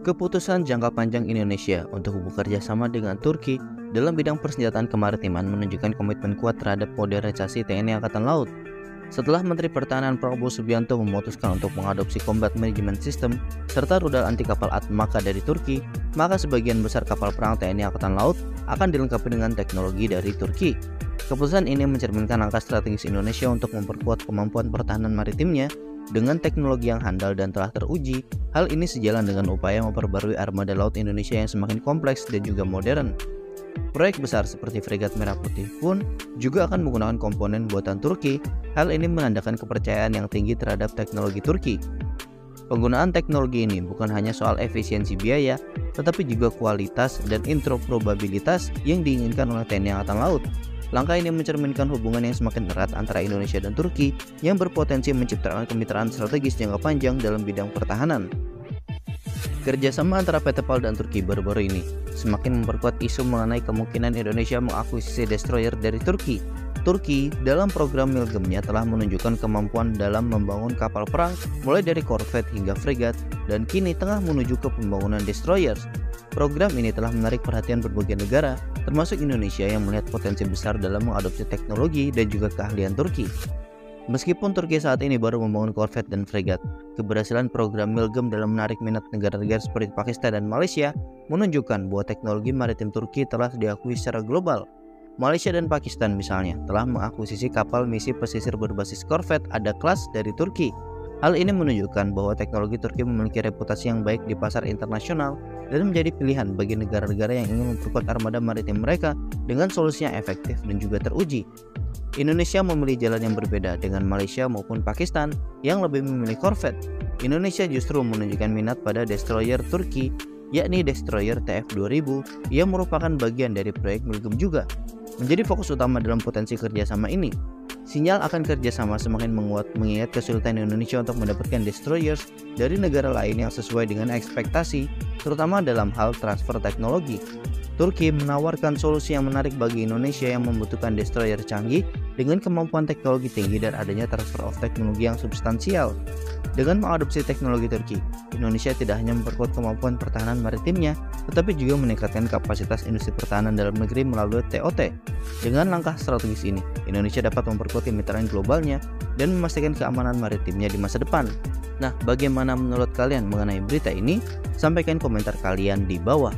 Keputusan jangka panjang Indonesia untuk bekerja sama dengan Turki dalam bidang persenjataan kemaritiman menunjukkan komitmen kuat terhadap modernisasi TNI Angkatan Laut. Setelah Menteri Pertahanan Prabowo Subianto memutuskan untuk mengadopsi Combat Management System serta rudal anti kapal Atmaka dari Turki, maka sebagian besar kapal perang TNI Angkatan Laut akan dilengkapi dengan teknologi dari Turki. Keputusan ini mencerminkan langkah strategis Indonesia untuk memperkuat kemampuan pertahanan maritimnya dengan teknologi yang handal dan telah teruji. Hal ini sejalan dengan upaya memperbarui armada laut Indonesia yang semakin kompleks dan juga modern. Proyek besar seperti fregat Merah Putih pun juga akan menggunakan komponen buatan Turki. Hal ini menandakan kepercayaan yang tinggi terhadap teknologi Turki. Penggunaan teknologi ini bukan hanya soal efisiensi biaya, tetapi juga kualitas dan interoperabilitas yang diinginkan oleh TNI Angkatan Laut. Langkah ini mencerminkan hubungan yang semakin erat antara Indonesia dan Turki yang berpotensi menciptakan kemitraan strategis jangka panjang dalam bidang pertahanan. Kerjasama antara PT PAL dan Turki baru-baru ini semakin memperkuat isu mengenai kemungkinan Indonesia mengakuisisi destroyer dari Turki. Turki dalam program Milgemnya telah menunjukkan kemampuan dalam membangun kapal perang mulai dari korvet hingga fregat dan kini tengah menuju ke pembangunan destroyers. Program ini telah menarik perhatian berbagai negara, termasuk Indonesia yang melihat potensi besar dalam mengadopsi teknologi dan juga keahlian Turki. Meskipun Turki saat ini baru membangun korvet dan fregat, keberhasilan program Milgem dalam menarik minat negara-negara seperti Pakistan dan Malaysia menunjukkan bahwa teknologi maritim Turki telah diakui secara global. Malaysia dan Pakistan misalnya telah mengakuisisi kapal misi pesisir berbasis korvet Ada Class dari Turki. Hal ini menunjukkan bahwa teknologi Turki memiliki reputasi yang baik di pasar internasional dan menjadi pilihan bagi negara-negara yang ingin memperkuat armada maritim mereka dengan solusi yang efektif dan juga teruji. Indonesia memilih jalan yang berbeda dengan Malaysia maupun Pakistan yang lebih memilih korvet. Indonesia justru menunjukkan minat pada destroyer Turki, yakni destroyer TF2000 yang merupakan bagian dari proyek Milgem juga. Menjadi fokus utama dalam potensi kerjasama ini. Sinyal akan kerjasama semakin menguat mengingat kesulitan Indonesia untuk mendapatkan destroyers dari negara lain yang sesuai dengan ekspektasi, terutama dalam hal transfer teknologi. Turki menawarkan solusi yang menarik bagi Indonesia yang membutuhkan destroyer canggih dengan kemampuan teknologi tinggi dan adanya transfer of teknologi yang substansial. Dengan mengadopsi teknologi Turki, Indonesia tidak hanya memperkuat kemampuan pertahanan maritimnya, tetapi juga meningkatkan kapasitas industri pertahanan dalam negeri melalui TOT. Dengan langkah strategis ini, Indonesia dapat memperkuat kemitraan globalnya dan memastikan keamanan maritimnya di masa depan. Nah, bagaimana menurut kalian mengenai berita ini? Sampaikan komentar kalian di bawah.